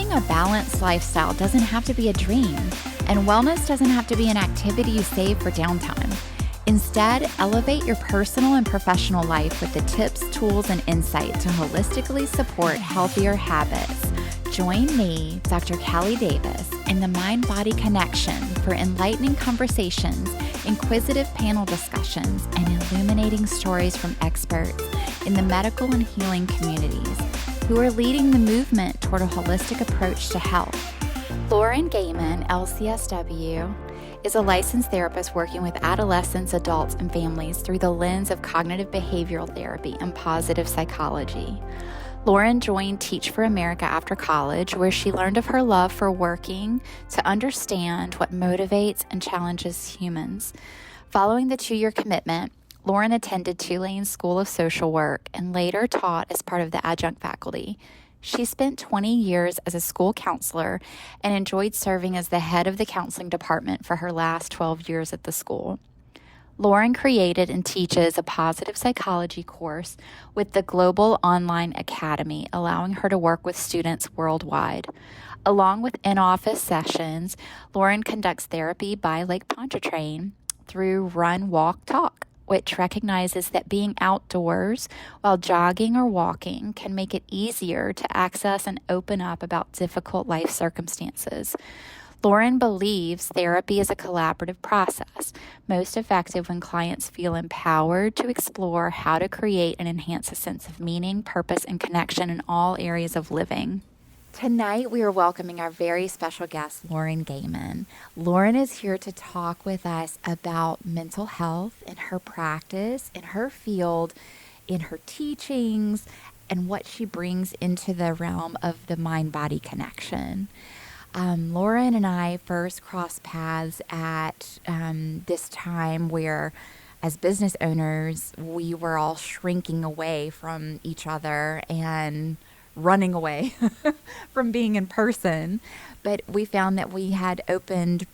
Living a balanced lifestyle doesn't have to be a dream, and wellness doesn't have to be an activity you save for downtime. Instead, elevate your personal and professional life with the tips, tools, and insight to holistically support healthier habits. Join me, Dr. Callie Davis, in the Mind-Body Connection for enlightening conversations, inquisitive panel discussions, and illuminating stories from experts in the medical and healing communities who are leading the movement toward a holistic approach to health. Lauren Gehman, LCSW, is a licensed therapist working with adolescents, adults, and families through the lens of cognitive behavioral therapy and positive psychology. Lauren joined Teach for America after college, where she learned of her love for working to understand what motivates and challenges humans. Following the 2-year commitment, Lauren attended Tulane's School of Social Work and later taught as part of the adjunct faculty. She spent 20 years as a school counselor and enjoyed serving as the head of the counseling department for her last 12 years at the school. Lauren created and teaches a positive psychology course with the Global Online Academy, allowing her to work with students worldwide. Along with in-office sessions, Lauren conducts therapy by Lake Pontchartrain through Run, Walk, Talk, which recognizes that being outdoors while jogging or walking can make it easier to access and open up about difficult life circumstances. Lauren believes therapy is a collaborative process, most effective when clients feel empowered to explore how to create and enhance a sense of meaning, purpose, and connection in all areas of living. Tonight, we are welcoming our very special guest, Lauren Gehman. Lauren is here to talk with us about mental health in her practice, in her field, in her teachings, and what she brings into the realm of the mind-body connection. Lauren and I first crossed paths at this time where, as business owners, we were all shrinking away from each other and running away from being in person. But we found that we had opened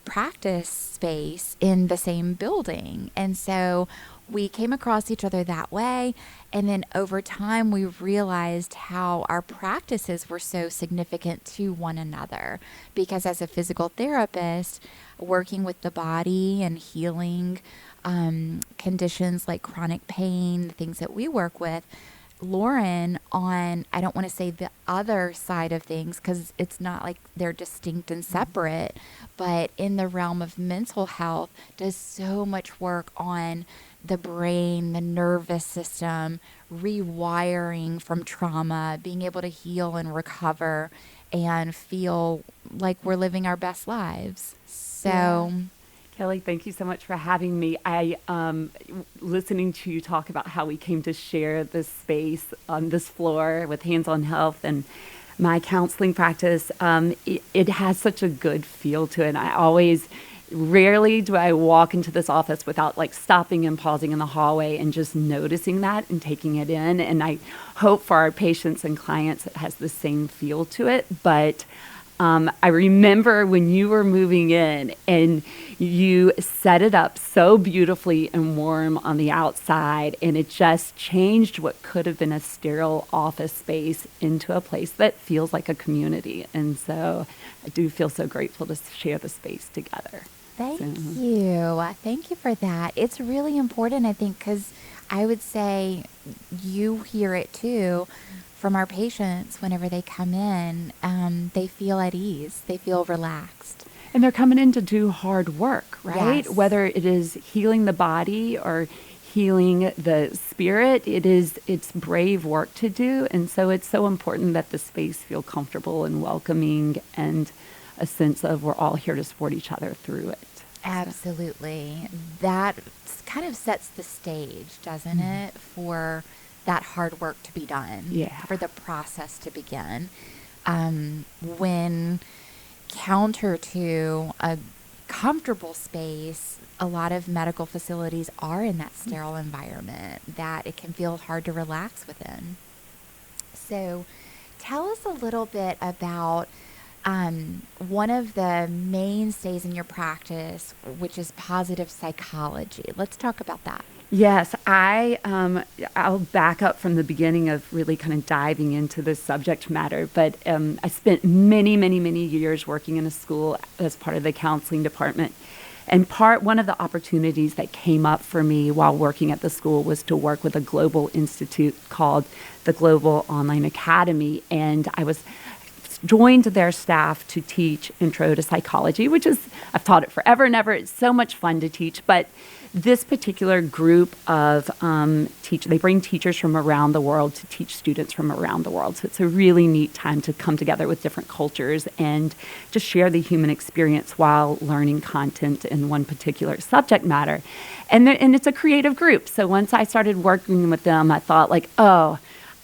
practice space in the same building. And so we came across each other that way. And then over time, we realized how our practices were so significant to one another. Because as a physical therapist, working with the body and healing conditions like chronic pain, the things that we work with, Lauren on, I don't want to say the other side of things because it's not like they're distinct and separate, but in the realm of mental health, does so much work on the brain, the nervous system, rewiring from trauma, being able to heal and recover and feel like we're living our best lives. So... Yeah. Kelly, thank you so much for having me. I listening to you talk about how we came to share this space on this floor with Hands on Health and my counseling practice. It has such a good feel to it. And rarely do I walk into this office without like stopping and pausing in the hallway and just noticing that and taking it in. And I hope for our patients and clients it has the same feel to it. But I remember when you were moving in and you set it up so beautifully and warm on the outside, and it just changed what could have been a sterile office space into a place that feels like a community. And so I do feel so grateful to share the space together. Thank you. Thank you for that. It's really important, I think, because I would say you hear it too from our patients whenever they come in. They feel at ease. They feel relaxed. And they're coming in to do hard work, right? Yes. Whether it is healing the body or healing the spirit, it's brave work to do. And so it's so important that the space feel comfortable and welcoming and a sense of we're all here to support each other through it. Absolutely. That kind of sets the stage, doesn't it, for that hard work to be done, for the process to begin. When counter to a comfortable space, a lot of medical facilities are in that sterile environment that it can feel hard to relax within. So tell us a little bit about one of the mainstays in your practice, which is positive psychology. Let's talk about that. Yes, I'll back up from the beginning of really kind of diving into this subject matter. But I spent many, many, many years working in a school as part of the counseling department. And one of the opportunities that came up for me while working at the school was to work with a global institute called the Global Online Academy. And I was joined their staff to teach Intro to Psychology, which is, I've taught it forever and ever. It's so much fun to teach. But this particular group of they bring teachers from around the world to teach students from around the world. So it's a really neat time to come together with different cultures and just share the human experience while learning content in one particular subject matter. And it's a creative group. So once I started working with them, I thought like, oh,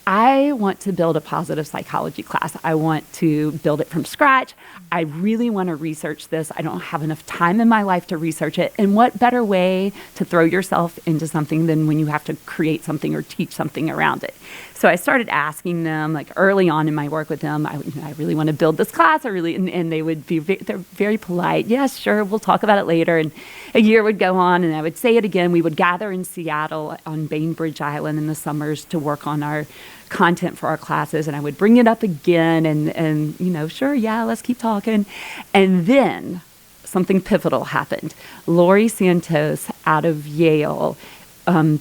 I want to build a positive psychology class. I want to build it from scratch. I really want to research this. I don't have enough time in my life to research it. And what better way to throw yourself into something than when you have to create something or teach something around it? So I started asking them, like early on in my work with them, I really want to build this class. And they would be, they're very polite. Yes, sure, we'll talk about it later. And a year would go on and I would say it again. We would gather in Seattle on Bainbridge Island in the summers to work on our content for our classes. And I would bring it up again and sure, yeah, let's keep talking. And then something pivotal happened. Lori Santos out of Yale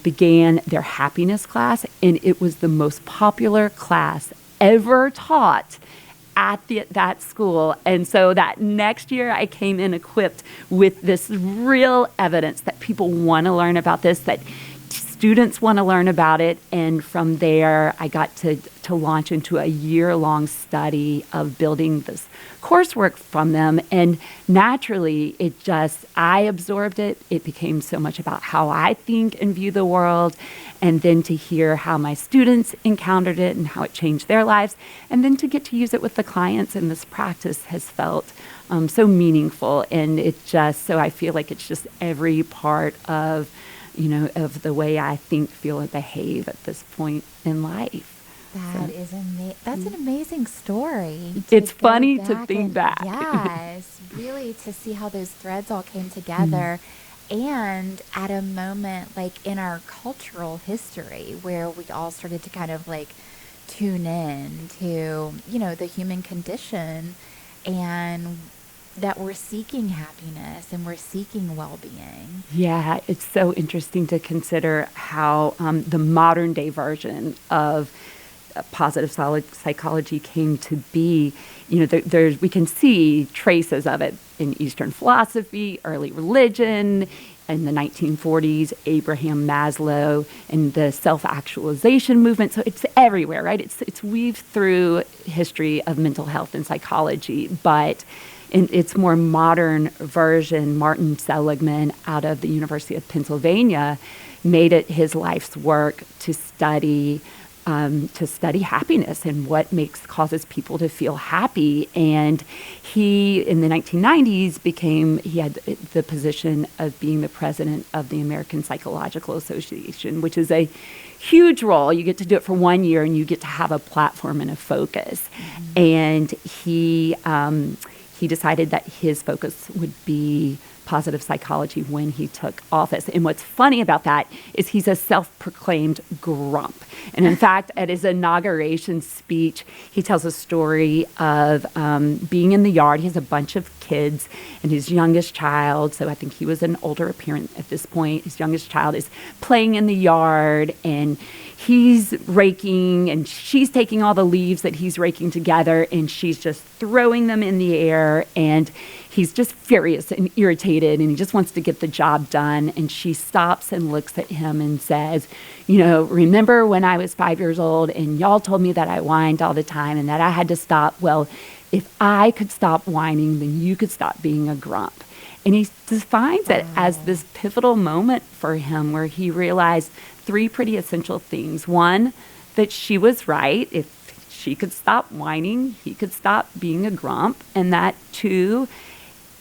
began their happiness class, and it was the most popular class ever taught at that school. And so that next year I came in equipped with this real evidence that people want to learn about this, that students want to learn about it. And from there, I got to launch into a year-long study of building this coursework from them. And naturally, I absorbed it. It became so much about how I think and view the world. And then to hear how my students encountered it and how it changed their lives. And then to get to use it with the clients in this practice has felt so meaningful. And so I feel like it's just every part of the way I think, feel, and behave at this point in life. That's an amazing story. It's funny to think back. Yes, really to see how those threads all came together. And at a moment like in our cultural history where we all started to kind of like tune in to, the human condition and that we're seeking happiness and we're seeking well-being. Yeah, it's so interesting to consider how the modern day version of positive psychology came to be. We can see traces of it in Eastern philosophy, early religion. In the 1940s, Abraham Maslow and the self-actualization movement. So it's everywhere, right? It's weaved through history of mental health and psychology, but in its more modern version, Martin Seligman out of the University of Pennsylvania made it his life's work to study happiness and what causes people to feel happy. And he, in the 1990s, he had the position of being the president of the American Psychological Association, which is a huge role. You get to do it for 1 year and you get to have a platform and a focus. Mm-hmm. And he decided that his focus would be positive psychology when he took office. And what's funny about that is he's a self-proclaimed grump. And in fact, at his inauguration speech, he tells a story of being in the yard. He has a bunch of kids and his youngest child, so I think he was an older parent at this point, his youngest child is playing in the yard and he's raking and she's taking all the leaves that he's raking together and she's just throwing them in the air and he's just furious and irritated and he just wants to get the job done. And she stops and looks at him and says, remember when I was 5 years old and y'all told me that I whined all the time and that I had to stop? Well, if I could stop whining, then you could stop being a grump. And he defines it as this pivotal moment for him where he realized 3 pretty essential things. One, that she was right. If she could stop whining, he could stop being a grump. And that 2,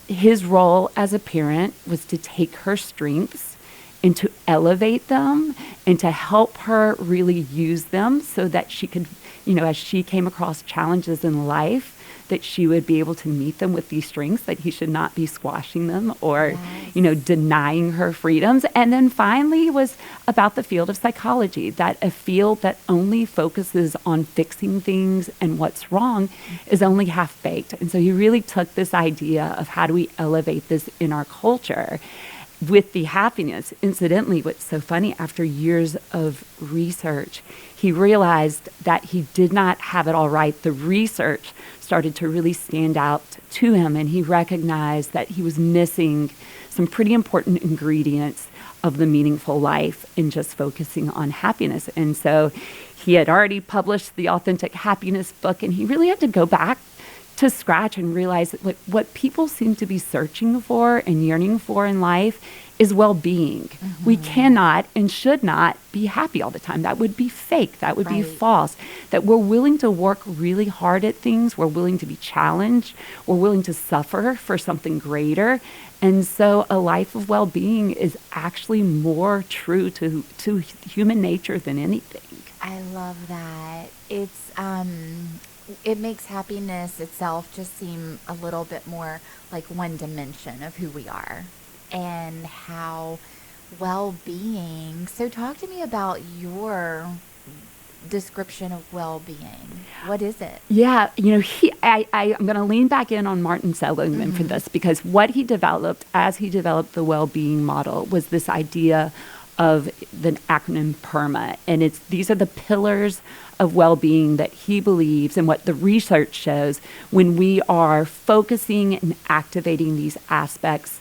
his role as a parent was to take her strengths and to elevate them and to help her really use them so that she could, as she came across challenges in life, that she would be able to meet them with these strengths, that he should not be squashing them or, Yes. denying her freedoms. And then finally was about the field of psychology, that a field that only focuses on fixing things and what's wrong is only half-baked. And so he really took this idea of how do we elevate this in our culture with the happiness. Incidentally, what's so funny, after years of research, he realized that he did not have it all right. The research started to really stand out to him, and he recognized that he was missing some pretty important ingredients of the meaningful life in just focusing on happiness. And so he had already published the Authentic Happiness book, and he really had to go back to scratch and realize that what people seem to be searching for and yearning for in life is well-being. Mm-hmm. We cannot and should not be happy all the time. That would be fake. That would be false. That we're willing to work really hard at things. We're willing to be challenged. We're willing to suffer for something greater. And so a life of well-being is actually more true to human nature than anything. I love that. It makes happiness itself just seem a little bit more like one dimension of who we are and how well-being. So talk to me about your description of well-being. What is it? Yeah, I'm going to lean back in on Martin Seligman for this, because what he developed as he developed the well-being model was this idea of the acronym PERMA. And these are the pillars of well-being that he believes, and what the research shows, when we are focusing and activating these aspects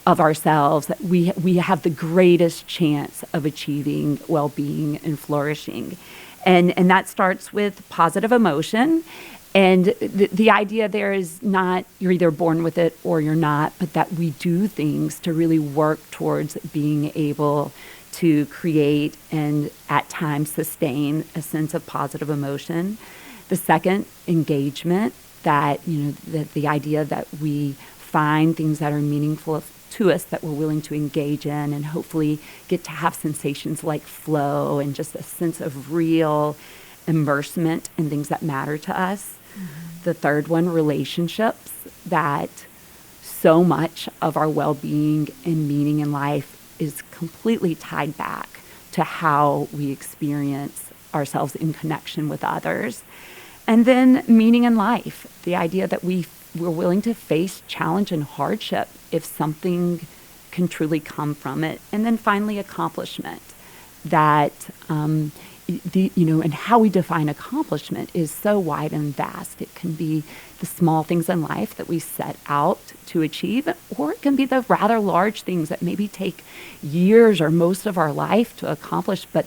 of ourselves, that we have the greatest chance of achieving well-being and flourishing. And that starts with positive emotion. And the idea there is not you're either born with it or you're not, but that we do things to really work towards being able to create and at times sustain a sense of positive emotion. The second, engagement, that the idea that we find things that are meaningful to us that we're willing to engage in and hopefully get to have sensations like flow and just a sense of real immersement in things that matter to us. Mm-hmm. The third one, relationships, that so much of our well-being and meaning in life is completely tied back to how we experience ourselves in connection with others. And then meaning in life, the idea that we're willing to face challenge and hardship if something can truly come from it. And then finally, accomplishment, that and how we define accomplishment is so wide and vast. It can be the small things in life that we set out to achieve, or it can be the rather large things that maybe take years or most of our life to accomplish, but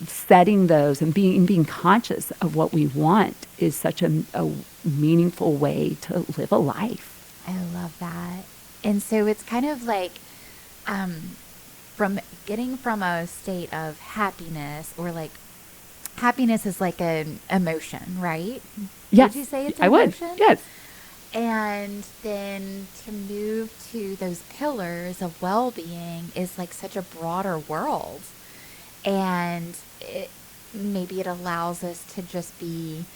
setting those and being conscious of what we want is such a meaningful way to live a life. I love that. And so it's kind of like from getting from a state of happiness, or like happiness is like an emotion, right? Yes. Would you say it's an I emotion? would, yes. And then to move to those pillars of well-being is like such a broader world. And maybe it allows us to just be,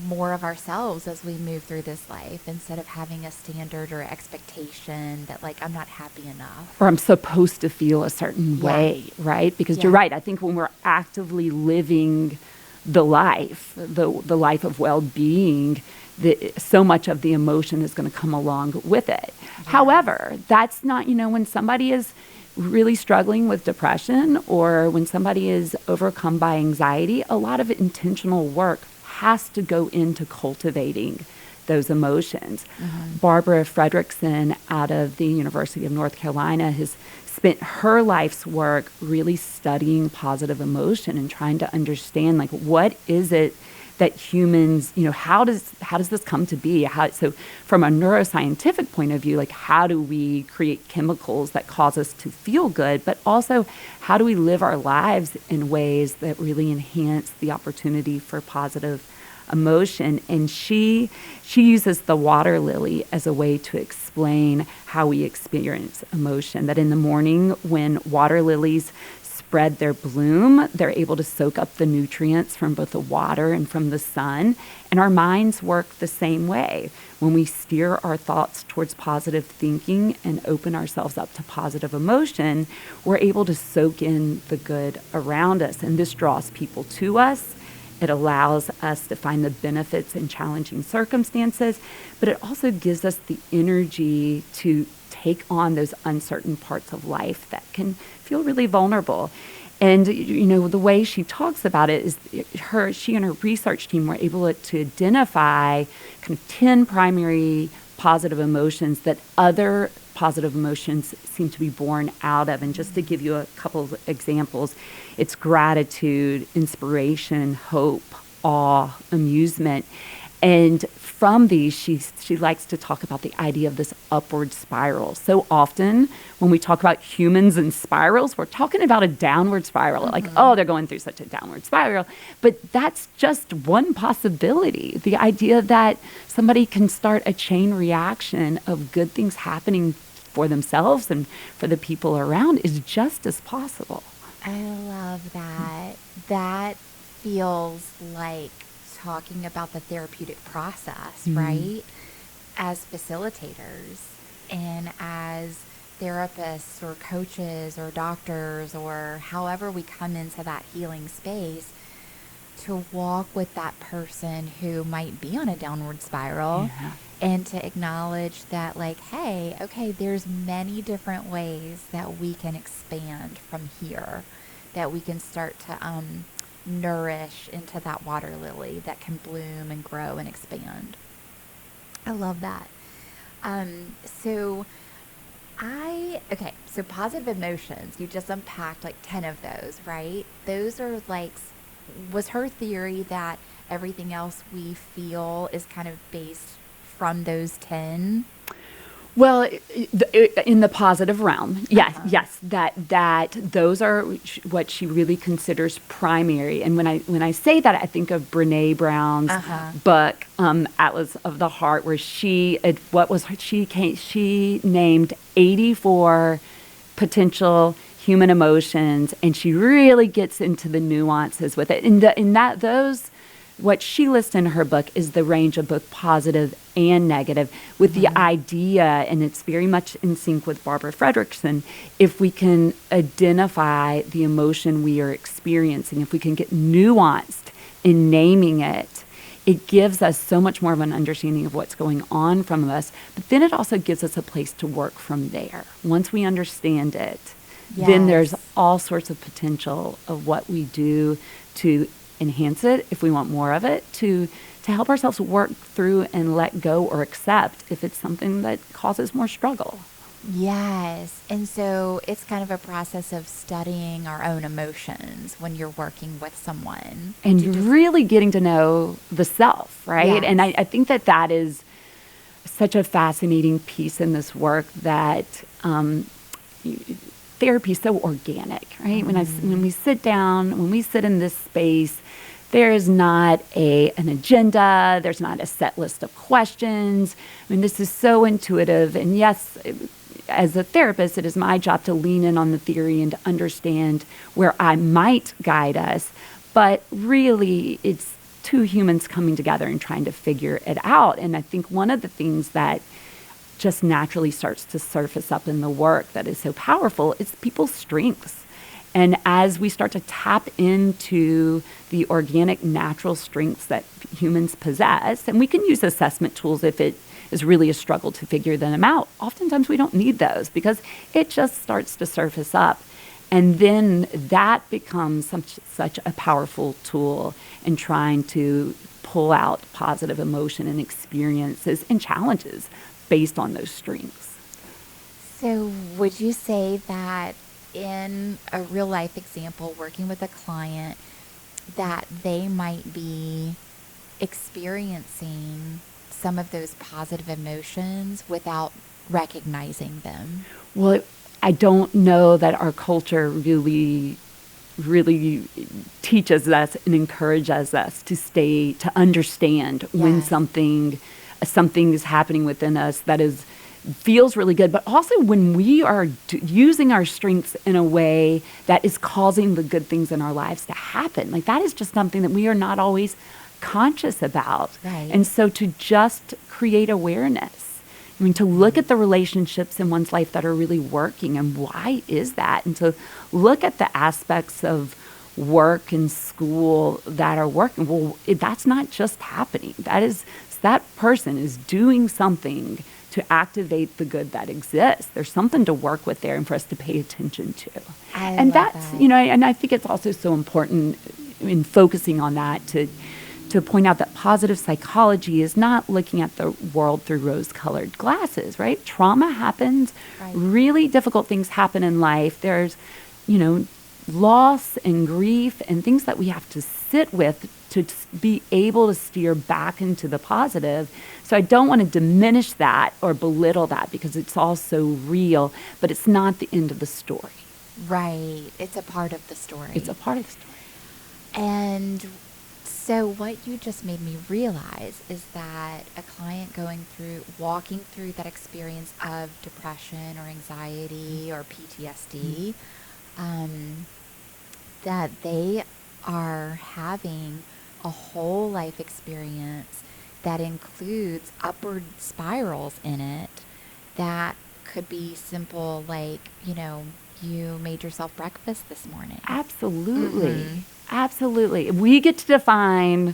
more of ourselves as we move through this life, instead of having a standard or expectation that like, I'm not happy enough. Or I'm supposed to feel a certain way, right? Because you're right. I think when we're actively living the life, the life of well-being, so much of the emotion is going to come along with it. Yeah. However, that's not, when somebody is really struggling with depression, or when somebody is overcome by anxiety, a lot of intentional work has to go into cultivating those emotions. Mm-hmm. Barbara Fredrickson out of the University of North Carolina has spent her life's work really studying positive emotion and trying to understand, like, what is it that humans, how does this come to be? So from a neuroscientific point of view, like, how do we create chemicals that cause us to feel good, but also how do we live our lives in ways that really enhance the opportunity for positive emotion? And she uses the water lily as a way to explain how we experience emotion, that in the morning when water lilies spread their bloom. They're able to soak up the nutrients from both the water and from the sun. And our minds work the same way. When we steer our thoughts towards positive thinking and open ourselves up to positive emotion, we're able to soak in the good around us. And this draws people to us. It allows us to find the benefits in challenging circumstances, but it also gives us the energy to take on those uncertain parts of life that can feel really vulnerable. And, the way she talks about it is she and her research team were able to identify kind of 10 primary positive emotions that other positive emotions seem to be born out of. And just to give you a couple of examples, it's gratitude, inspiration, hope, awe, amusement. And from these, she likes to talk about the idea of this upward spiral. So often when we talk about humans and spirals, we're talking about a downward spiral. Like, oh, they're going through such a downward spiral. But that's just one possibility. The idea that somebody can start a chain reaction of good things happening for themselves and for the people around is just as possible. I love that. That feels like talking about the therapeutic process, right? As facilitators and as therapists or coaches or doctors or however we come into that healing space, to walk with that person who might be on a downward spiral and to acknowledge that, like, hey, okay, there's many different ways that we can expand from here, that we can start to nourish into that water lily that can bloom and grow and expand. I love that. So positive emotions, you just unpacked like 10 of those, right? Those are like, was her theory that everything else we feel is kind of based from those 10? Well, in the positive realm, yes, that those are what she really considers primary. And when I say that, I think of Brené Brown's book, Atlas of the Heart, where she named 84 potential human emotions, and she really gets into the nuances with it. What she lists in her book is the range of both positive and negative, with the idea, and it's very much in sync with Barbara Fredrickson, if we can identify the emotion we are experiencing, if we can get nuanced in naming it, it gives us so much more of an understanding of what's going on from us, but then it also gives us a place to work from there. Once we understand it, then there's all sorts of potential of what we do to enhance it if we want more of it, to help ourselves work through and let go or accept if it's something that causes more struggle. Yes. And so it's kind of a process of studying our own emotions when you're working with someone. And really getting to know the self, right? Yes. And I think that is such a fascinating piece in this work, that therapy is so organic, right? When we sit down, when we sit in this space, there is not an agenda. There's not a set list of questions. I mean, this is so intuitive. And yes, as a therapist, it is my job to lean in on the theory and to understand where I might guide us. But really, it's two humans coming together and trying to figure it out. And I think one of the things that just naturally starts to surface up in the work that is so powerful is people's strengths. And as we start to tap into the organic, natural strengths that humans possess, and we can use assessment tools if it is really a struggle to figure them out. Oftentimes we don't need those because it just starts to surface up. And then that becomes such a powerful tool in trying to pull out positive emotion and experiences and challenges based on those strengths. So would you say that in a real life example, working with a client, that they might be experiencing some of those positive emotions without recognizing them? Well, I don't know that our culture really teaches us and encourages us to understand when something is happening within us that is feels really good. But also when we are using our strengths in a way that is causing the good things in our lives to happen, like that is just something that we are not always conscious about. Right. And so to just create awareness, I mean, to look at the relationships in one's life that are really working and why is that? And to look at the aspects of work and school that are working. Well, that's not just happening. That person is doing something to activate the good that exists. There's something to work with there and for us to pay attention to. And that's, and I think it's also so important in focusing on that to point out that positive psychology is not looking at the world through rose-colored glasses, right? Trauma happens. Right. Really difficult things happen in life. There's, loss and grief and things that we have to sit with to be able to steer back into the positive. So I don't want to diminish that or belittle that because it's all so real, but it's not the end of the story. Right. It's a part of the story. It's a part of the story. And so what you just made me realize is that a client walking through that experience of depression or anxiety or PTSD, that they are having a whole life experience that includes upward spirals in it that could be simple, like, you made yourself breakfast this morning. Absolutely. Mm-hmm. Absolutely. We get to define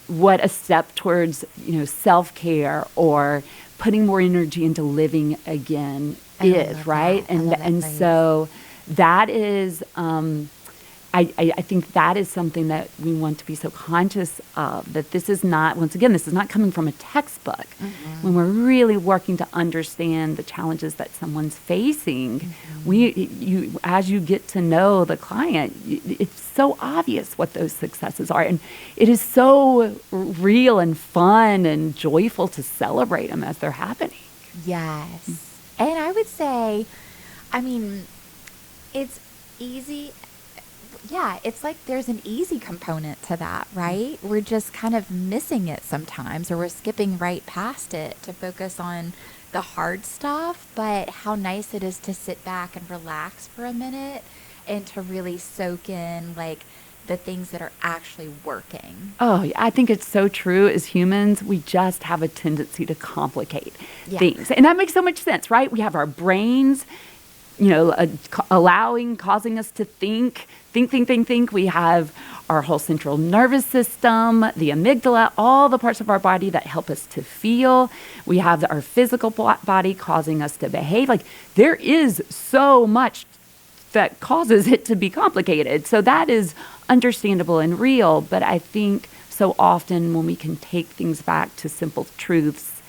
what a step towards, self-care or putting more energy into living again is, right? And so that is, I think that is something that we want to be so conscious of, that this is not, once again, this is not coming from a textbook. Mm-hmm. When we're really working to understand the challenges that someone's facing, as you get to know the client, it's so obvious what those successes are. And it is so real and fun and joyful to celebrate them as they're happening. Yes. And I would say, it's easy. Yeah, it's like there's an easy component to that, right? We're just kind of missing it sometimes, or we're skipping right past it to focus on the hard stuff. But how nice it is to sit back and relax for a minute and to really soak in, like, the things that are actually working. Oh, yeah, I think it's so true. As humans, we just have a tendency to complicate things. And that makes so much sense, right? We have our brains, causing us to think. We have our whole central nervous system, the amygdala, all the parts of our body that help us to feel. We have our physical body causing us to behave. Like, there is so much that causes it to be complicated. So that is understandable and real. But I think so often when we can take things back to simple truths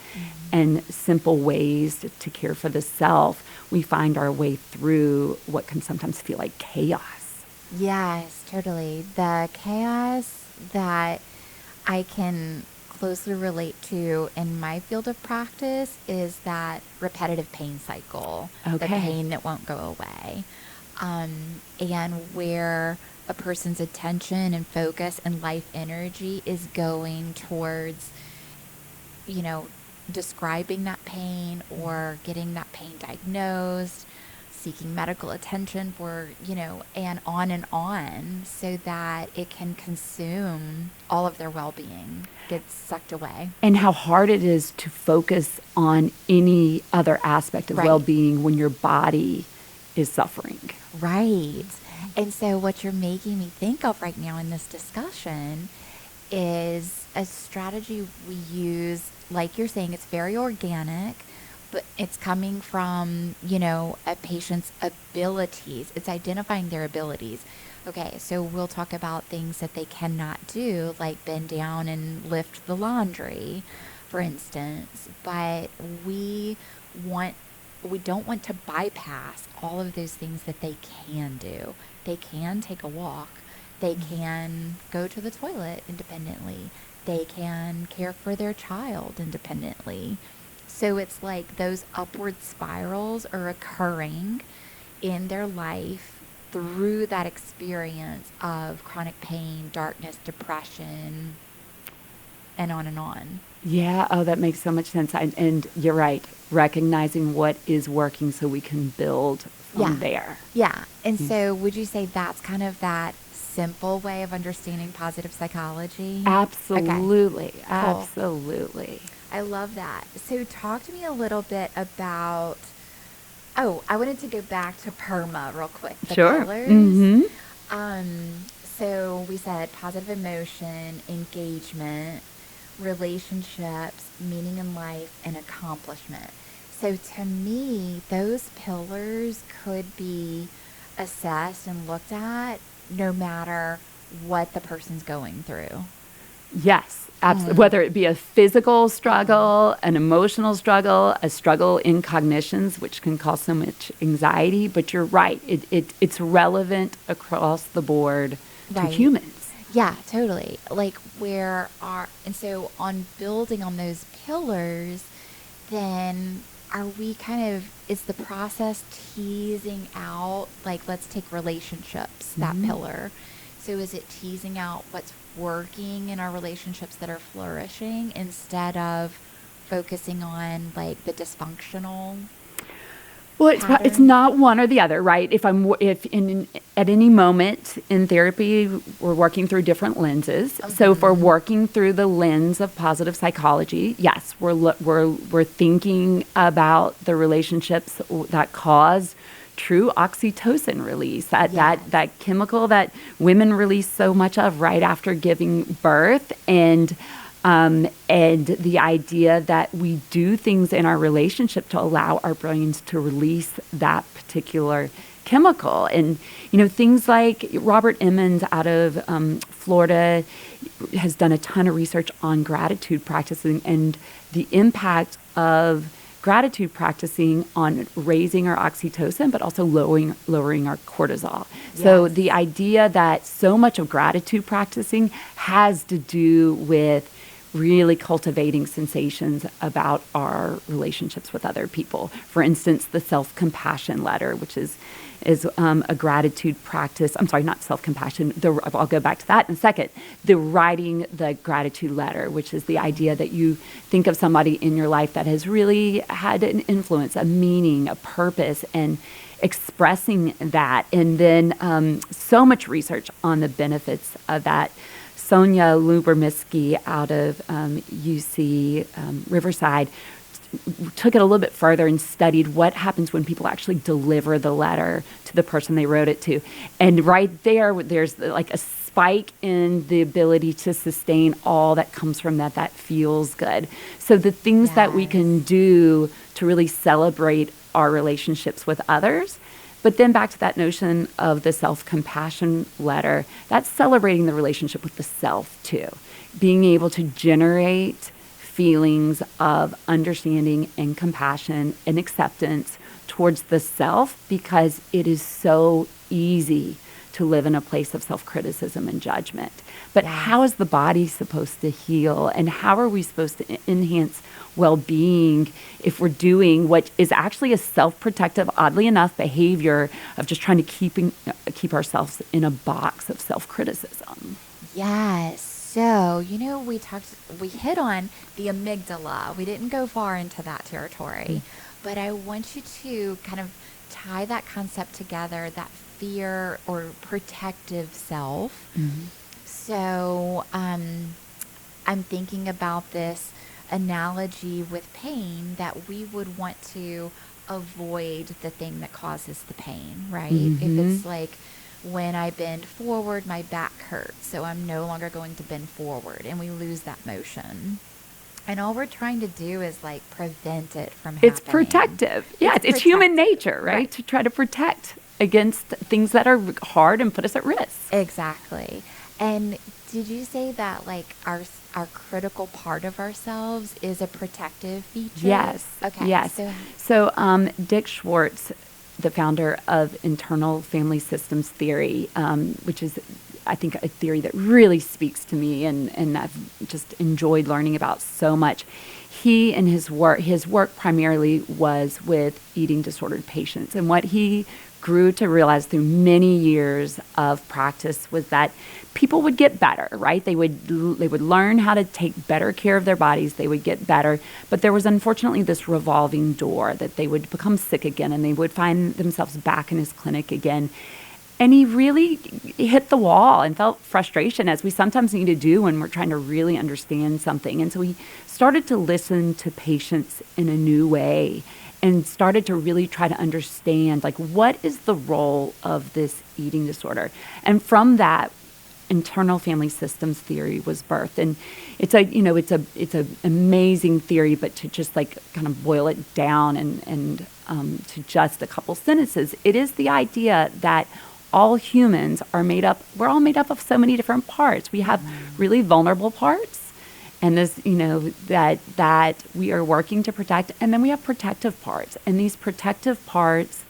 and simple ways to care for the self, we find our way through what can sometimes feel like chaos. Yes, totally. The chaos that I can closely relate to in my field of practice is that repetitive pain cycle, the pain that won't go away, and where a person's attention and focus and life energy is going towards, describing that pain or getting that pain diagnosed, seeking medical attention for, and on, so that it can consume all of their well-being, gets sucked away. And how hard it is to focus on any other aspect of well-being when your body is suffering. Right. And so what you're making me think of right now in this discussion is a strategy we use, like you're saying, it's very organic, but it's coming from, a patient's abilities. It's identifying their abilities. Okay, so we'll talk about things that they cannot do, like bend down and lift the laundry, for instance. But we don't want to bypass all of those things that they can do. They can take a walk. They can go to the toilet independently. They can care for their child independently. So it's like those upward spirals are occurring in their life through that experience of chronic pain, darkness, depression, and on and on. Yeah. Oh, that makes so much sense. And you're right. Recognizing what is working so we can build Yeah. from there. Yeah. And Yeah. so would you say that's kind of that simple way of understanding positive psychology? Okay. Absolutely. Cool. Absolutely. I love that. So talk to me a little bit about, oh, I wanted to go back to PERMA real quick, the Sure. pillars. Mm-hmm. So we said positive emotion, engagement, relationships, meaning in life, and accomplishment. So to me, those pillars could be assessed and looked at no matter what the person's going through. Yes, absolutely. Whether it be a physical struggle, an emotional struggle, a struggle in cognitions, which can cause so much anxiety. But you're right, it's relevant across the board to Right. humans. Yeah, totally. Like and so on building on those pillars, then are we kind of, is the process teasing out, like let's take relationships, that pillar. So is it teasing out what's working in our relationships that are flourishing instead of focusing on like the dysfunctional Well, it's patterns? not one or the other, right? If in at any moment in therapy we're working through different lenses. So if we're working through the lens of positive psychology, yes, we're thinking about the relationships that cause true oxytocin release, that chemical that women release so much of right after giving birth, and the idea that we do things in our relationship to allow our brains to release that particular chemical. And, things like Robert Emmons out of Florida has done a ton of research on gratitude practicing and the impact of gratitude practicing on raising our oxytocin, but also lowering our cortisol. Yes. So the idea that so much of gratitude practicing has to do with really cultivating sensations about our relationships with other people. For instance, the self-compassion letter, which is a gratitude practice. I'm sorry, not self-compassion. I'll go back to that in a second. The writing the gratitude letter, which is the idea that you think of somebody in your life that has really had an influence, a meaning, a purpose, and expressing that. And then so much research on the benefits of that. Sonia Lubermisky out of UC Riverside took it a little bit further and studied what happens when people actually deliver the letter to the person they wrote it to. And right there's like a spike in the ability to sustain all that comes from that feels good. So the things that we can do to really celebrate our relationships with others. But then back to that notion of the self-compassion letter, that's celebrating the relationship with the self too. Being able to generate feelings of understanding and compassion and acceptance towards the self, because it is so easy to live in a place of self-criticism and judgment. But how is the body supposed to heal, and how are we supposed to enhance well-being if we're doing what is actually a self-protective, oddly enough, behavior of just trying to keep ourselves in a box of self-criticism? Yes. So, we hit on the amygdala. We didn't go far into that territory, but I want you to kind of tie that concept together, that fear or protective self. So, I'm thinking about this analogy with pain, that we would want to avoid the thing that causes the pain, right? If it's like, when I bend forward, my back hurts, so I'm no longer going to bend forward, and we lose that motion. And all we're trying to do is like prevent it from happening. It's protective. Yeah, it's human nature, right? To try to protect against things that are hard and put us at risk. Exactly. And did you say that like our critical part of ourselves is a protective feature? Yes. Okay. Yes. So Dick Schwartz, the founder of internal family systems theory, which is, I think, a theory that really speaks to me and I've just enjoyed learning about so much. He and his work primarily was with eating disordered patients. And what he grew to realize through many years of practice was that people would get better, right? They would learn how to take better care of their bodies. They would get better. But there was unfortunately this revolving door that they would become sick again and they would find themselves back in his clinic again. And he really hit the wall and felt frustration, as we sometimes need to do when we're trying to really understand something. And so he started to listen to patients in a new way and started to really try to understand, like, what is the role of this eating disorder? And from that, internal family systems theory was birthed. And it's a amazing theory, but to just like kind of boil it down and to just a couple sentences, it is the idea that all humans are we're all made up of so many different parts. We have really vulnerable parts, and this, that we are working to protect, and then we have protective parts. And these protective parts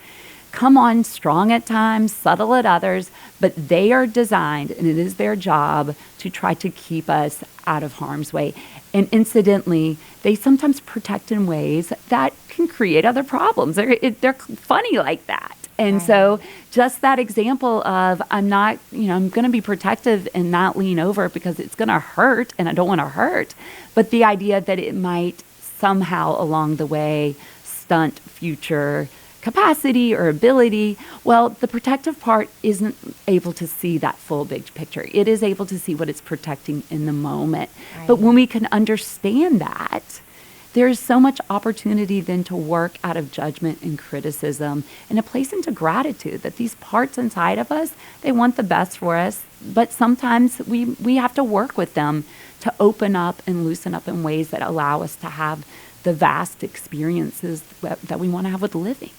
come on strong at times, subtle at others, but they are designed, and it is their job to try to keep us out of harm's way. And incidentally, they sometimes protect in ways that can create other problems. They're funny like that. And so just that example of I'm going to be protective and not lean over because it's going to hurt and I don't want to hurt. But the idea that it might somehow along the way stunt future capacity or ability, well, the protective part isn't able to see that full big picture. It is able to see what it's protecting in the moment. Right. But when we can understand that, there's so much opportunity then to work out of judgment and criticism and a place into gratitude that these parts inside of us, they want the best for us, but sometimes we have to work with them to open up and loosen up in ways that allow us to have the vast experiences that we want to have with living.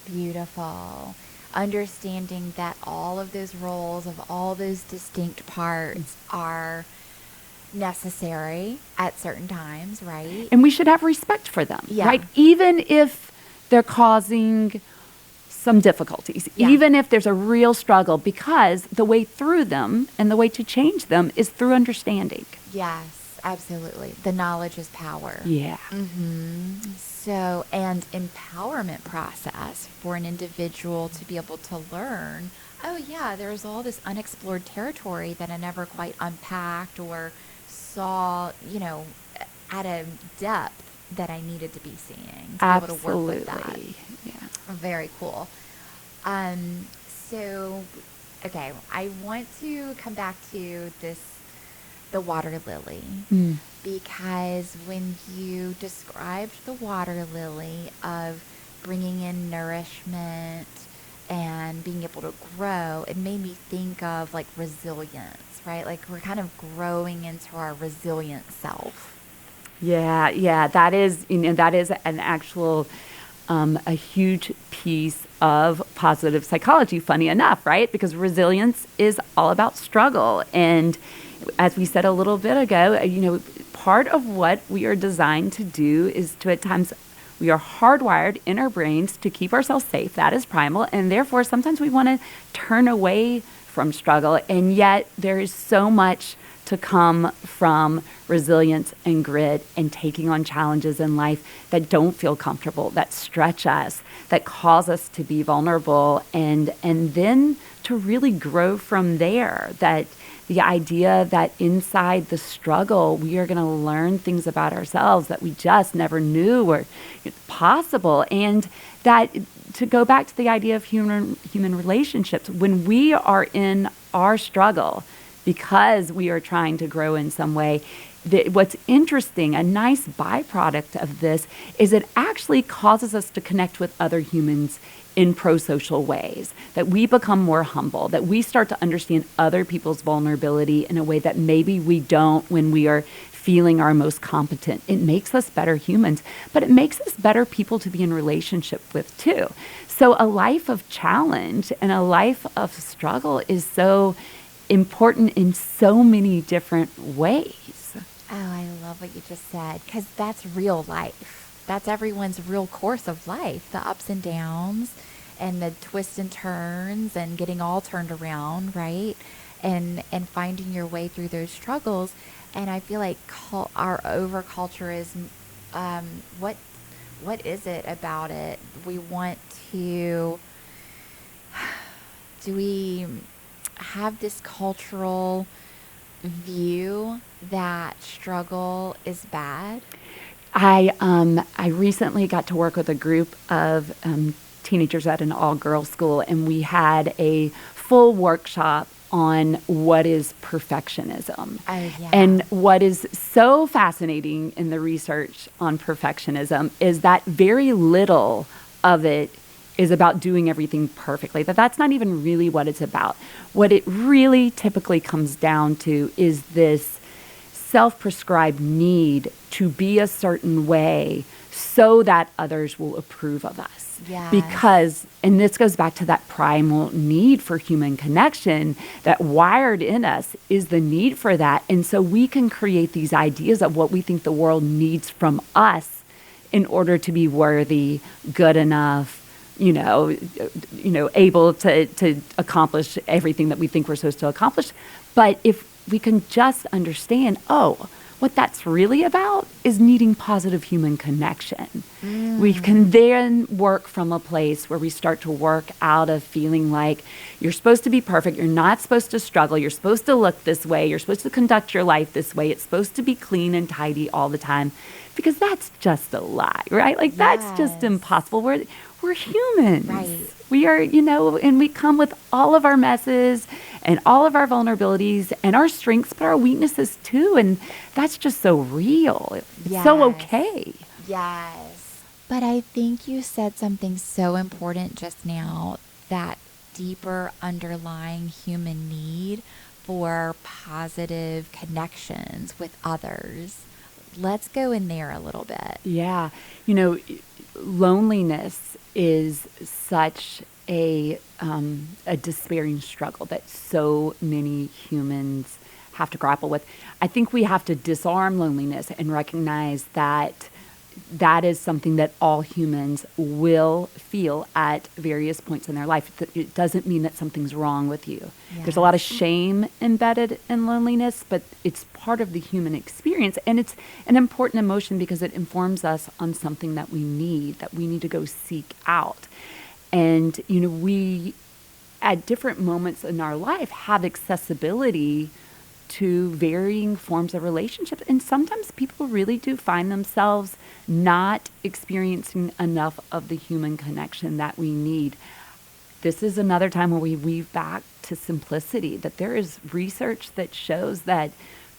Beautiful. Understanding that all of those roles of all those distinct parts are necessary at certain times, right? And we should have respect for them, right? Even if they're causing some difficulties, even if there's a real struggle, because the way through them and the way to change them is through understanding. Yes, absolutely. The knowledge is power. Yeah. Mm-hmm. So, and empowerment process for an individual to be able to learn, oh yeah, there's all this unexplored territory that I never quite unpacked or saw, at a depth that I needed to be seeing to Absolutely. be able to work with that. Yeah. Very cool. So, okay, I want to come back to the water lily, because when you described the water lily of bringing in nourishment and being able to grow, it made me think of like resilience, right? Like we're kind of growing into our resilient self. Yeah, that is an actual, a huge piece of positive psychology, funny enough, right? Because resilience is all about struggle. And as we said a little bit ago, part of what we are designed to do is to, at times, we are hardwired in our brains to keep ourselves safe. That is primal. And therefore, sometimes we want to turn away from struggle. And yet there is so much to come from resilience and grit and taking on challenges in life that don't feel comfortable, that stretch us, that cause us to be vulnerable, and then to really grow from there. That the idea that inside the struggle, we are going to learn things about ourselves that we just never knew were possible. And that, to go back to the idea of human relationships, when we are in our struggle, because we are trying to grow in some way, what's interesting, a nice byproduct of this, is it actually causes us to connect with other humans in pro-social ways, that we become more humble, that we start to understand other people's vulnerability in a way that maybe we don't when we are feeling our most competent. It makes us better humans, but it makes us better people to be in relationship with too. So a life of challenge and a life of struggle is so important in so many different ways. Oh, I love what you just said, because that's real life. That's everyone's real course of life, the ups and downs and the twists and turns and getting all turned around, right? And finding your way through those struggles. And I feel like our overculture is, what is it about it? We want to do we have this cultural view that struggle is bad? I recently got to work with a group of teenagers at an all-girls school, and we had a full workshop on what is perfectionism. Oh, yeah. And what is so fascinating in the research on perfectionism is that very little of it is about doing everything perfectly. That's not even really what it's about. What it really typically comes down to is this self-prescribed need to be a certain way so that others will approve of us. Yes. Because, and this goes back to that primal need for human connection that wired in us is the need for that. And so we can create these ideas of what we think the world needs from us in order to be worthy, good enough, able to accomplish everything that we think we're supposed to accomplish. But if we can just understand, what that's really about is needing positive human connection. We can then work from a place where we start to work out of feeling like you're supposed to be perfect, you're not supposed to struggle, you're supposed to look this way, you're supposed to conduct your life this way, it's supposed to be clean and tidy all the time, because that's just a lie, right? Like, that's just impossible. We're humans. Right. We are, and we come with all of our messes and all of our vulnerabilities and our strengths, but our weaknesses too. And that's just so real. It's so okay. Yes. But I think you said something so important just now, that deeper underlying human need for positive connections with others. Let's go in there a little bit. Yeah. Loneliness is such a despairing struggle that so many humans have to grapple with. I think we have to disarm loneliness and recognize that that is something that all humans will feel at various points in their life. It doesn't mean that something's wrong with you. Yes. There's a lot of shame embedded in loneliness, but it's part of the human experience. And it's an important emotion because it informs us on something that we need to go seek out. And, we, at different moments in our life, have accessibility to varying forms of relationships. And sometimes people really do find themselves not experiencing enough of the human connection that we need. This is another time where we weave back to simplicity, that there is research that shows that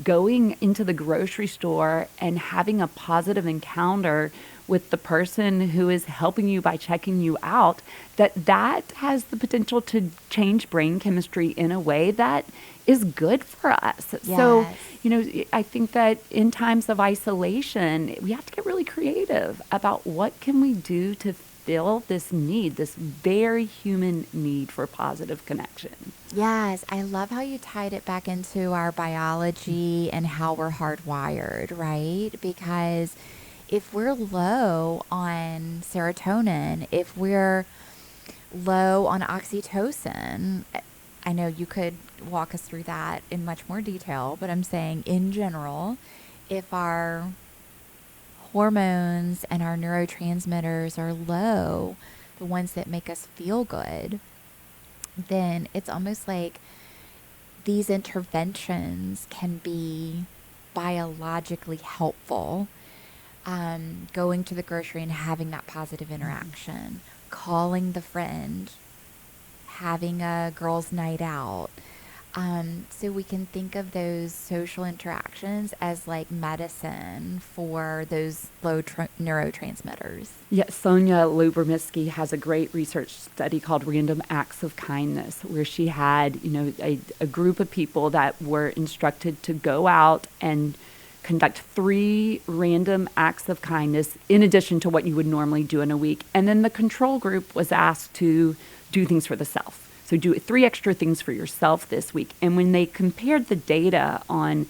going into the grocery store and having a positive encounter with the person who is helping you by checking you out, that has the potential to change brain chemistry in a way that is good for us. Yes. So, I think that in times of isolation, we have to get really creative about what can we do to fill this need, this very human need for positive connection. Yes, I love how you tied it back into our biology and how we're hardwired, right? Because if we're low on serotonin, if we're low on oxytocin, I know you could walk us through that in much more detail, but I'm saying in general, if our hormones and our neurotransmitters are low, the ones that make us feel good, then it's almost like these interventions can be biologically helpful. Going to the grocery and having that positive interaction, calling the friend, having a girls' night out. So we can think of those social interactions as like medicine for those low neurotransmitters. Yeah, Sonia Lubomirsky has a great research study called Random Acts of Kindness, where she had, a group of people that were instructed to go out and conduct 3 random acts of kindness in addition to what you would normally do in a week. And then the control group was asked to do things for the self. So do 3 extra things for yourself this week. And when they compared the data on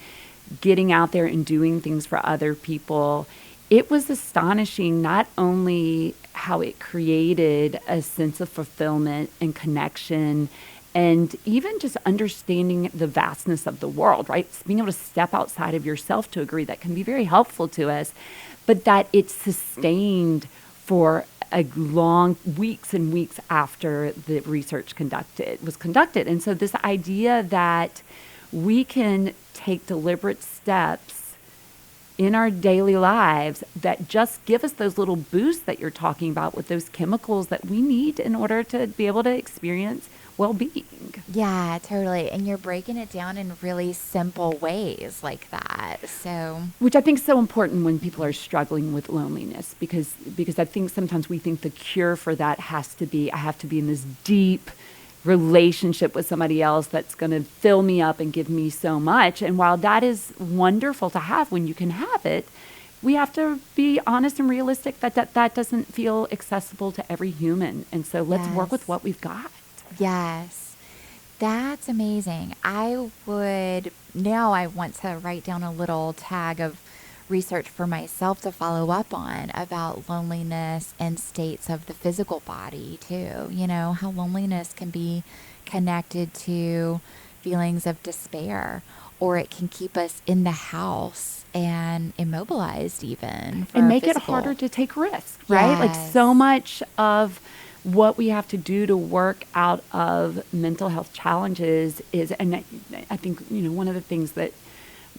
getting out there and doing things for other people, it was astonishing not only how it created a sense of fulfillment and connection, and even just understanding the vastness of the world, right? Being able to step outside of yourself to agree, that can be very helpful to us, but that it's sustained for a long weeks and weeks after the research was conducted. And so this idea that we can take deliberate steps in our daily lives that just give us those little boosts that you're talking about with those chemicals that we need in order to be able to experience well-being. Yeah, totally. And you're breaking it down in really simple ways like that. So, Which I think is so important when people are struggling with loneliness, because I think sometimes we think the cure for that has to be, I have to be in this deep relationship with somebody else that's going to fill me up and give me so much. And while that is wonderful to have when you can have it, we have to be honest and realistic that doesn't feel accessible to every human. And so let's work with what we've got. yes, that's amazing. I want to write down a little tag of research for myself to follow up on about loneliness and states of the physical body too. You know, how loneliness can be connected to feelings of despair, or it can keep us in the house and immobilized even. And make it harder to take risks, right? Like so much of what we have to do to work out of mental health challenges is, and I think, one of the things that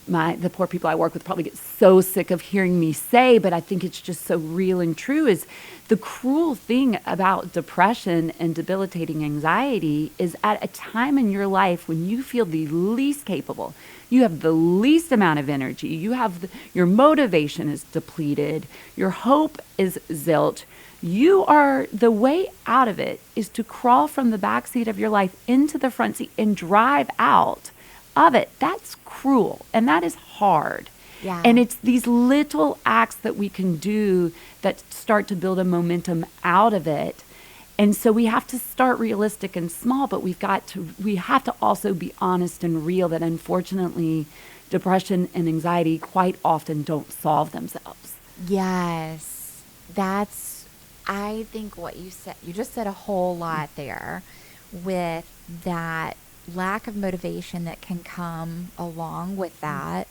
the poor people I work with probably get so sick of hearing me say, but I think it's just so real and true, is the cruel thing about depression and debilitating anxiety is at a time in your life when you feel the least capable, you have the least amount of energy, your motivation is depleted, your hope is zilch. The way out of it is to crawl from the backseat of your life into the front seat and drive out of it. That's cruel and that is hard. Yeah. And it's these little acts that we can do that start to build a momentum out of it. And so we have to start realistic and small, but we have to also be honest and real that unfortunately depression and anxiety quite often don't solve themselves. Yes. I think what you said, you just said a whole lot there with that lack of motivation that can come along with that.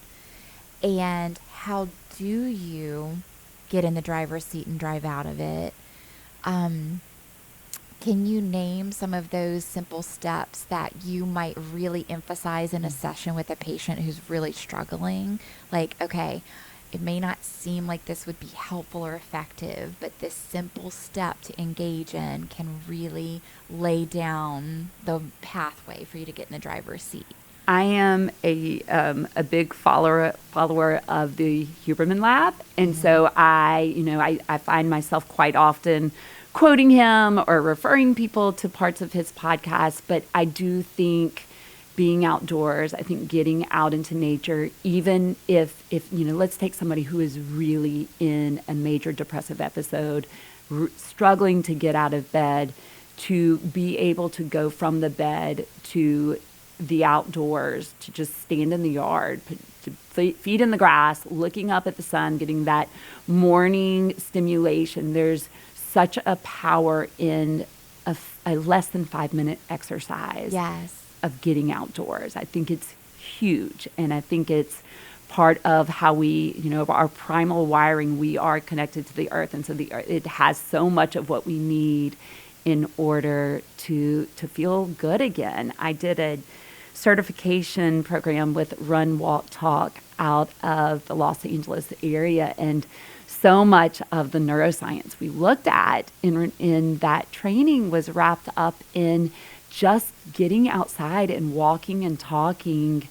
And how do you get in the driver's seat and drive out of it? Can you name some of those simple steps that you might really emphasize in a session with a patient who's really struggling? Like, okay, it may not seem like this would be helpful or effective, but this simple step to engage in can really lay down the pathway for you to get in the driver's seat. I am a big follower of the Huberman Lab, and so I find myself quite often quoting him or referring people to parts of his podcast. But I do think being outdoors, I think getting out into nature, even if let's take somebody who is really in a major depressive episode, struggling to get out of bed, to be able to go from the bed to the outdoors, to just stand in the yard, to feet in the grass, looking up at the sun, getting that morning stimulation. There's such a power in a less than 5-minute exercise. Yes. Of getting outdoors. I think it's huge. And I think it's part of how we, our primal wiring, we are connected to the earth. And so it has so much of what we need in order to feel good again. I did a certification program with Run, Walk, Talk out of the Los Angeles area. And so much of the neuroscience we looked at in that training was wrapped up in just getting outside and walking and talking.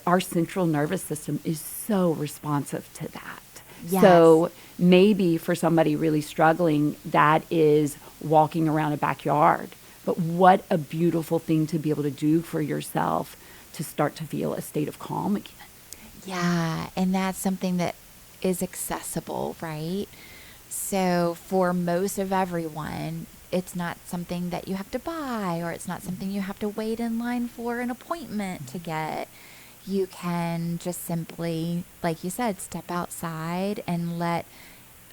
Our central nervous system is so responsive to that. Yes. So maybe for somebody really struggling, that is walking around a backyard. But what a beautiful thing to be able to do for yourself to start to feel a state of calm again. Yeah, and that's something that is accessible, right? So for most of everyone, it's not something that you have to buy, or it's not something you have to wait in line for an appointment to get. You can just simply, like you said, step outside and let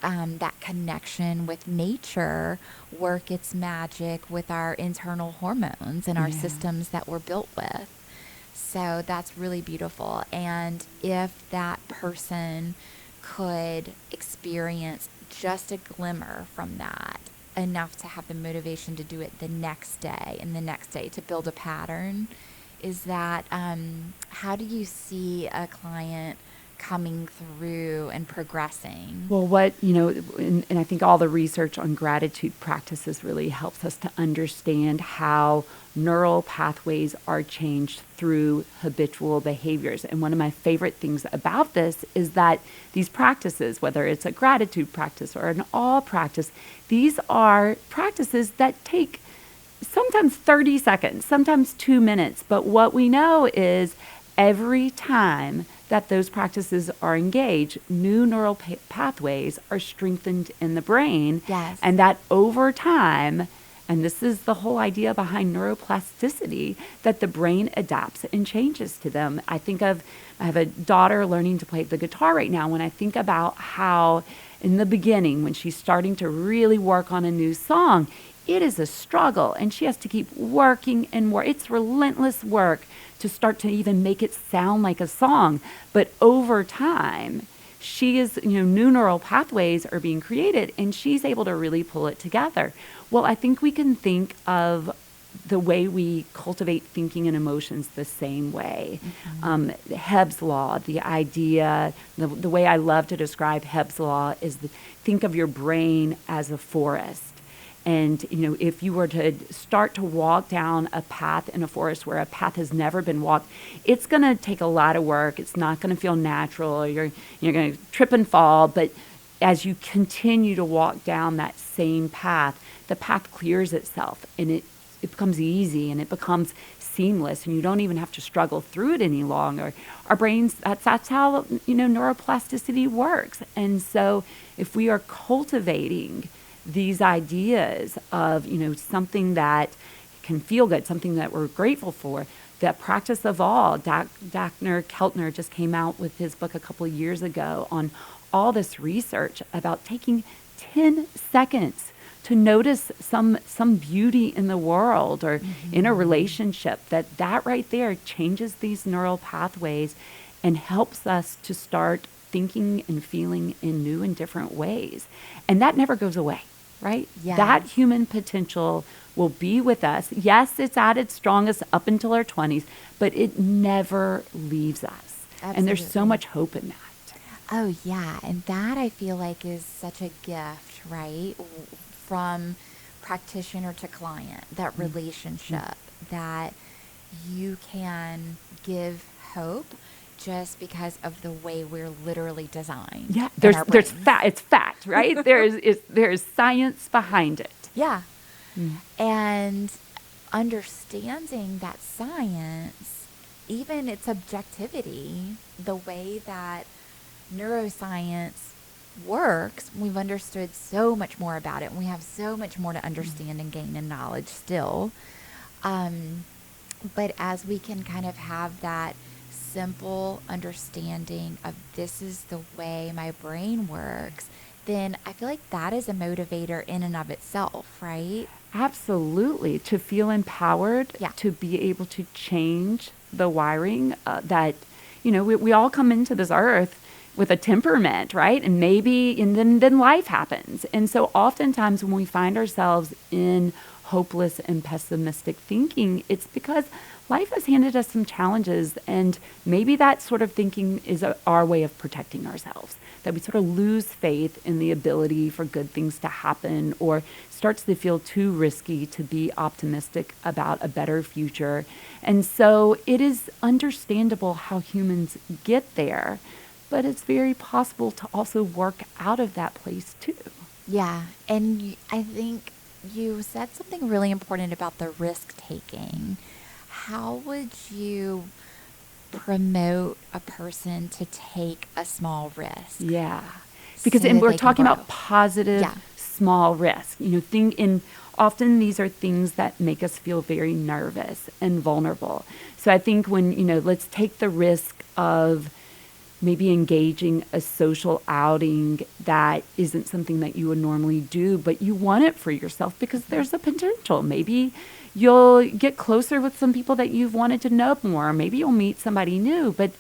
that connection with nature work its magic with our internal hormones and our systems that we're built with. So that's really beautiful. And if that person could experience just a glimmer from that enough to have the motivation to do it the next day and the next day to build a pattern, is that how do you see a client coming through and progressing? Well, and I think all the research on gratitude practices really helps us to understand how neural pathways are changed through habitual behaviors. And one of my favorite things about this is that these practices, whether it's a gratitude practice or an awe practice, these are practices that take sometimes 30 seconds, sometimes 2 minutes. But what we know is every time that those practices are engaged, new neural pathways are strengthened in the brain. Yes. And that over time, and this is the whole idea behind neuroplasticity, that the brain adapts and changes to them. I have a daughter learning to play the guitar right now. When I think about how in the beginning, when she's starting to really work on a new song, it is a struggle, and she has to keep working and work. It's relentless work to start to even make it sound like a song. But over time, she is, new neural pathways are being created, and she's able to really pull it together. Well, I think we can think of the way we cultivate thinking and emotions the same way. Hebb's law, the idea, the way I love to describe Hebb's law is think of your brain as a forest. And, if you were to start to walk down a path in a forest where a path has never been walked, it's going to take a lot of work. It's not going to feel natural. You're going to trip and fall. But as you continue to walk down that same path, the path clears itself, and it becomes easy, and it becomes seamless, and you don't even have to struggle through it any longer. Our brains, that's how, neuroplasticity works. And so if we are cultivating these ideas of, something that can feel good, something that we're grateful for, that practice of all. Dr. Keltner just came out with his book a couple of years ago on all this research about taking 10 seconds to notice some beauty in the world or in a relationship, that right there changes these neural pathways and helps us to start thinking and feeling in new and different ways. And that never goes away. Right? Yeah. That human potential will be with us. Yes, it's at its strongest up until our 20s, but it never leaves us. Absolutely. And there's so much hope in that. Oh, yeah. And that I feel like is such a gift, right? From practitioner to client, that relationship that you can give hope just because of the way we're literally designed. Yeah, there's fact. It's fact, right? there is science behind it. Yeah, and understanding that science, even its objectivity, the way that neuroscience works, we've understood so much more about it. We have so much more to understand and gain in knowledge still. But as we can kind of have that simple understanding of this is the way my brain works, then I feel like that is a motivator in and of itself, right? Absolutely. To feel empowered, to be able to change the wiring that, we all come into this earth with a temperament, right? And then life happens. And so oftentimes when we find ourselves in hopeless and pessimistic thinking, it's because life has handed us some challenges, and maybe that sort of thinking is our way of protecting ourselves, that we sort of lose faith in the ability for good things to happen, or starts to feel too risky to be optimistic about a better future. And so it is understandable how humans get there, but it's very possible to also work out of that place too. Yeah, and I think you said something really important about the risk taking. How would you promote a person to take a small risk? Yeah, because so and we're they talking can about positive small risk. Often these are things that make us feel very nervous and vulnerable. So I think when, let's take the risk of maybe engaging a social outing that isn't something that you would normally do, but you want it for yourself because there's a potential. Maybe you'll get closer with some people that you've wanted to know more. Maybe you'll meet somebody new, but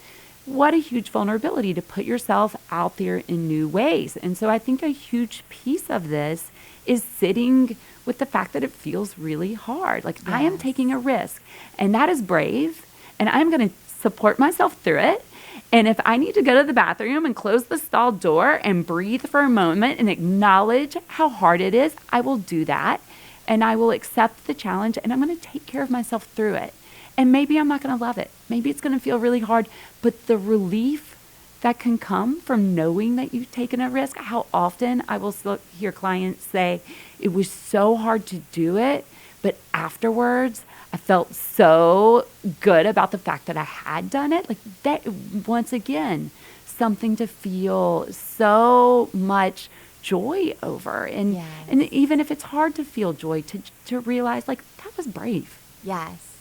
what a huge vulnerability to put yourself out there in new ways. And so I think a huge piece of this is sitting with the fact that it feels really hard. Like, I am taking a risk, and that is brave, and I'm going to support myself through it. And if I need to go to the bathroom and close the stall door and breathe for a moment and acknowledge how hard it is, I will do that. And I will accept the challenge, and I'm going to take care of myself through it. And maybe I'm not going to love it. Maybe it's going to feel really hard, but the relief that can come from knowing that you've taken a risk. How often I will still hear clients say, it was so hard to do it, but afterwards I felt so good about the fact that I had done it. Like, that, once again, something to feel so much joy over. And and even if it's hard to feel joy, to realize, like, that was brave. Yes.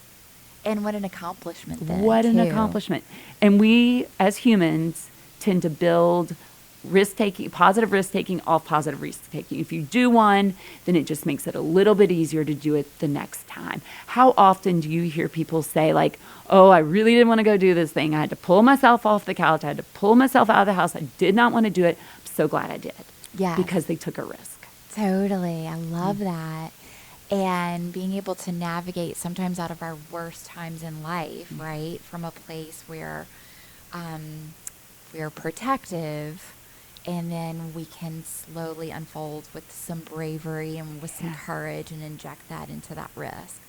And what an accomplishment then. What an accomplishment. And we, as humans, tend to build risk-taking, positive risk-taking off positive risk-taking. If you do one, then it just makes it a little bit easier to do it the next time. How often do you hear people say, like, oh, I really didn't want to go do this thing. I had to pull myself off the couch. I had to pull myself out of the house. I did not want to do it. I'm so glad I did. Yeah. Because they took a risk. Totally. I love that. And being able to navigate sometimes out of our worst times in life, right? From a place where we're protective, and then we can slowly unfold with some bravery and with some courage and inject that into that risk,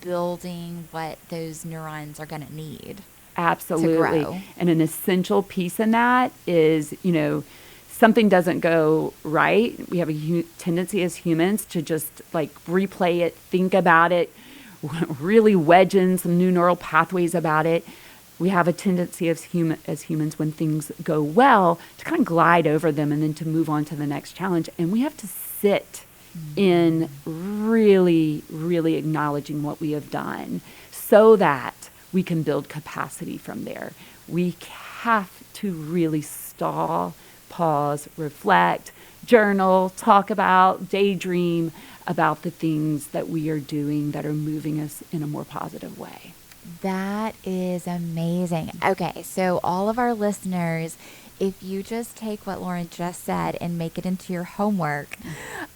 building what those neurons are going to need. Absolutely. To grow. And an essential piece in that is, something doesn't go right. We have a tendency as humans to just, like, replay it, think about it, really wedge in some new neural pathways about it. We have a tendency as humans, when things go well, to kind of glide over them and then to move on to the next challenge. And we have to sit in really, really acknowledging what we have done so that we can build capacity from there. We have to really stall, pause, reflect, journal, talk about, daydream about the things that we are doing that are moving us in a more positive way. That is amazing. Okay, so all of our listeners, if you just take what Lauren just said and make it into your homework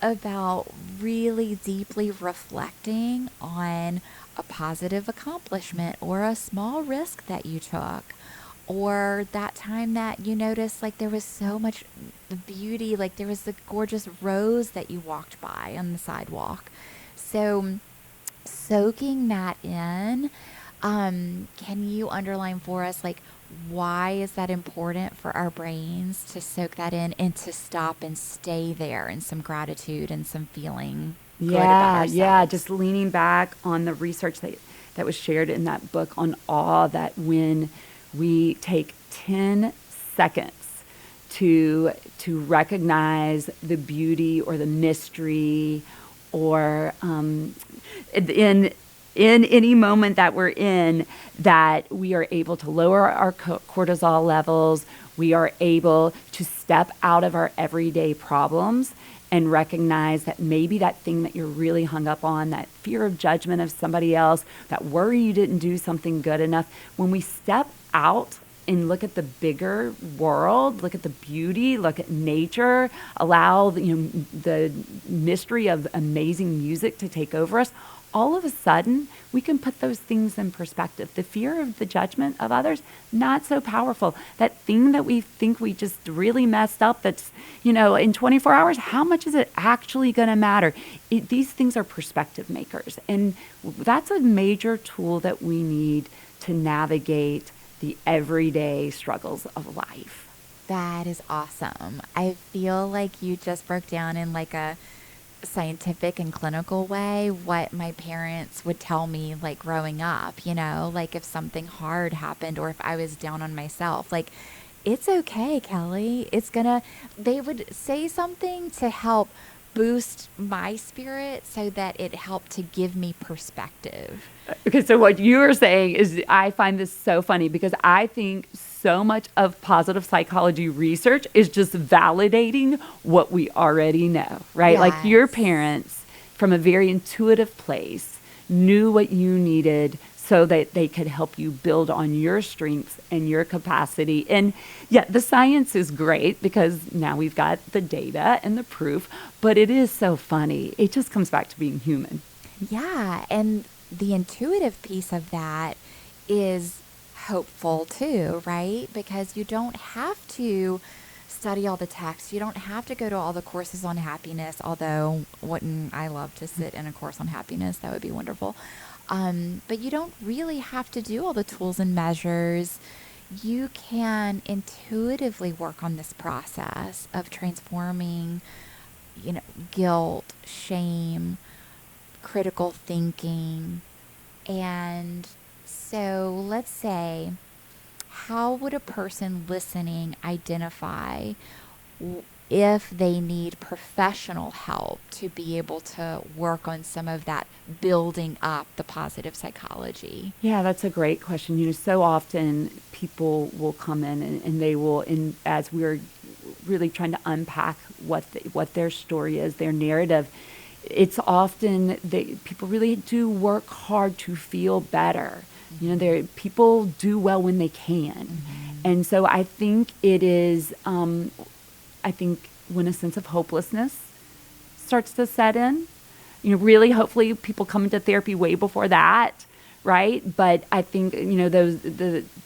about really deeply reflecting on a positive accomplishment or a small risk that you took, or that time that you noticed, like, there was so much beauty, like there was the gorgeous rose that you walked by on the sidewalk. So soaking that in, can you underline for us, like, why is that important for our brains to soak that in and to stop and stay there in some gratitude and some feeling good about ourselves? Yeah, just leaning back on the research that was shared in that book on awe, that when we take 10 seconds to recognize the beauty or the mystery, or in any moment that we're in, that we are able to lower our cortisol levels, we are able to step out of our everyday problems and recognize that maybe that thing that you're really hung up on, that fear of judgment of somebody else, that worry you didn't do something good enough, when we step out and look at the bigger world, look at the beauty, look at nature, allow the mystery of amazing music to take over us, all of a sudden, we can put those things in perspective. The fear of the judgment of others, not so powerful. That thing that we think we just really messed up, that's, in 24 hours, how much is it actually going to matter? These things are perspective makers. And that's a major tool that we need to navigate the everyday struggles of life. That is awesome. I feel like you just broke down in like a scientific and clinical way what my parents would tell me, like, growing up, like if something hard happened or if I was down on myself, like, it's okay, Kelly. They would say something to help boost my spirit so that it helped to give me perspective. Okay, so what you are saying is, I find this so funny because I think so much of positive psychology research is just validating what we already know, right? Yes. Like, your parents, from a very intuitive place, knew what you needed so that they could help you build on your strengths and your capacity. And yeah, the science is great because now we've got the data and the proof, but it is so funny. It just comes back to being human. Yeah, and the intuitive piece of that is hopeful too, right? Because you don't have to study all the texts. You don't have to go to all the courses on happiness, although wouldn't I love to sit in a course on happiness? That would be wonderful. But you don't really have to do all the tools and measures. You can intuitively work on this process of transforming, guilt, shame, critical thinking. And so let's say, how would a person listening identify if they need professional help to be able to work on some of that building up the positive psychology? Yeah, that's a great question. So often people will come in and they will, as we're really trying to unpack what their story is, their narrative, it's often people really do work hard to feel better. People do well when they can. Mm-hmm. And so I think it is, I think when a sense of hopelessness starts to set in, really hopefully people come into therapy way before that, right? But I think,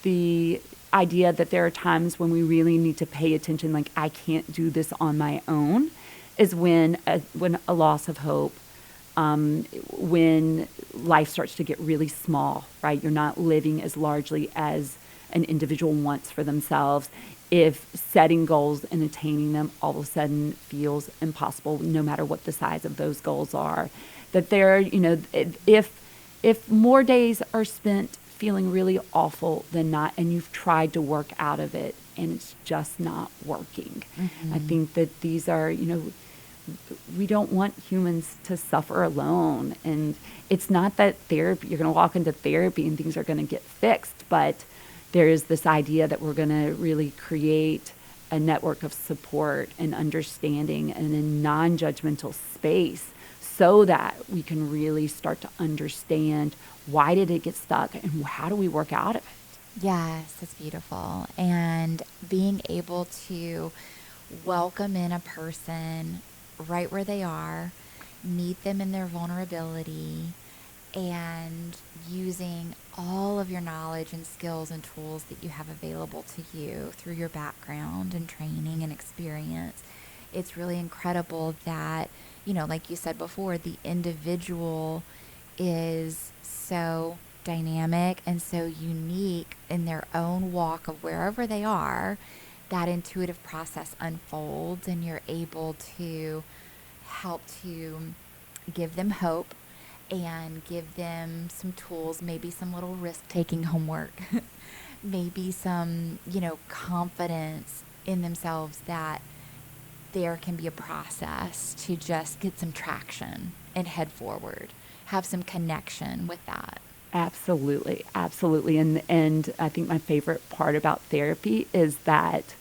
the idea that there are times when we really need to pay attention, like I can't do this on my own, is when a loss of hope, when life starts to get really small, right? You're not living as largely as an individual wants for themselves. If setting goals and attaining them all of a sudden feels impossible, no matter what the size of those goals are, that if more days are spent feeling really awful than not, and you've tried to work out of it and it's just not working. Mm-hmm. I think that these are, we don't want humans to suffer alone. And it's not that therapy, you're going to walk into therapy and things are going to get fixed, but there is this idea that we're going to really create a network of support and understanding and a non-judgmental space so that we can really start to understand why did it get stuck and how do we work out of it. Yes, that's beautiful. And being able to welcome in a person right where they are, meet them in their vulnerability, and using all of your knowledge and skills and tools that you have available to you through your background and training and experience. It's really incredible that, like you said before, the individual is so dynamic and so unique in their own walk of wherever they are. That intuitive process unfolds and you're able to help to give them hope and give them some tools, maybe some little risk-taking homework, maybe some, confidence in themselves that there can be a process to just get some traction and head forward, have some connection with that. Absolutely, absolutely. And I think my favorite part about therapy is that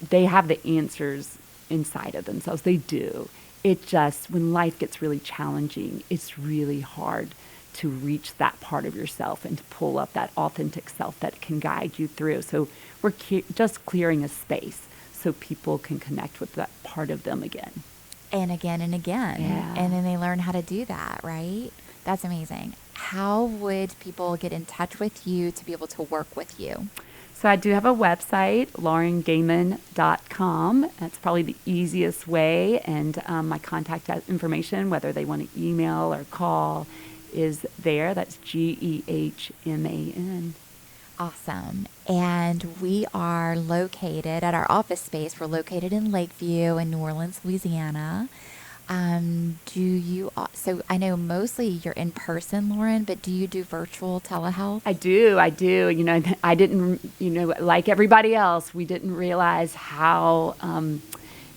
they have the answers inside of themselves. They do. It just, when life gets really challenging, it's really hard to reach that part of yourself and to pull up that authentic self that can guide you through. So we're just clearing a space so people can connect with that part of them again. And again and again. Yeah. And then they learn how to do that, right? That's amazing. How would people get in touch with you to be able to work with you? So I do have a website, laurengehman.com. That's probably the easiest way. And my contact information, whether they want to email or call, is there. That's Gehman. Awesome. And we are located at our office space. We're located in Lakeview in New Orleans, Louisiana. So I know mostly you're in person, Lauren, but do you do virtual telehealth? I do. I didn't, like everybody else, we didn't realize how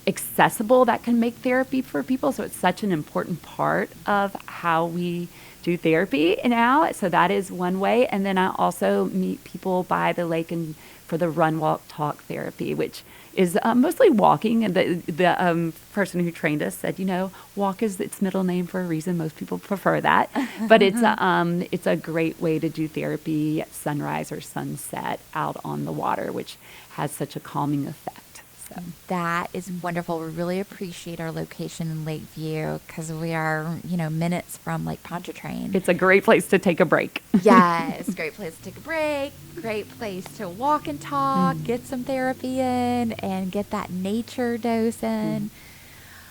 accessible that can make therapy for people. So it's such an important part of how we do therapy now. So that is one way. And then I also meet people by the lake and for the run, walk, talk therapy, which is mostly walking. And the person who trained us said, walk is its middle name for a reason. Most people prefer that. But it's a great way to do therapy at sunrise or sunset out on the water, which has such a calming effect. So. That is wonderful. We really appreciate our location in Lakeview because we are, minutes from Lake Pontchartrain. It's a great place to take a break. Yes, great place to take a break, great place to walk and talk, get some therapy in, and get that nature dose in.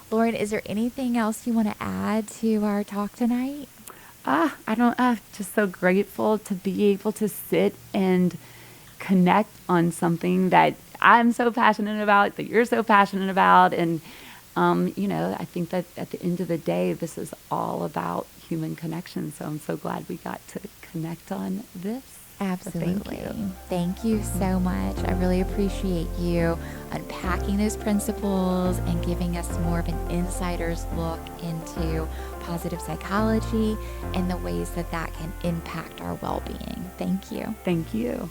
Lauren, is there anything else you want to add to our talk tonight? Just so grateful to be able to sit and connect on something that I'm so passionate about, that you're so passionate about. And, I think that at the end of the day, this is all about human connection. So I'm so glad we got to connect on this. Absolutely. So thank you so much. I really appreciate you unpacking those principles and giving us more of an insider's look into positive psychology and the ways that can impact our well-being. Thank you. Thank you.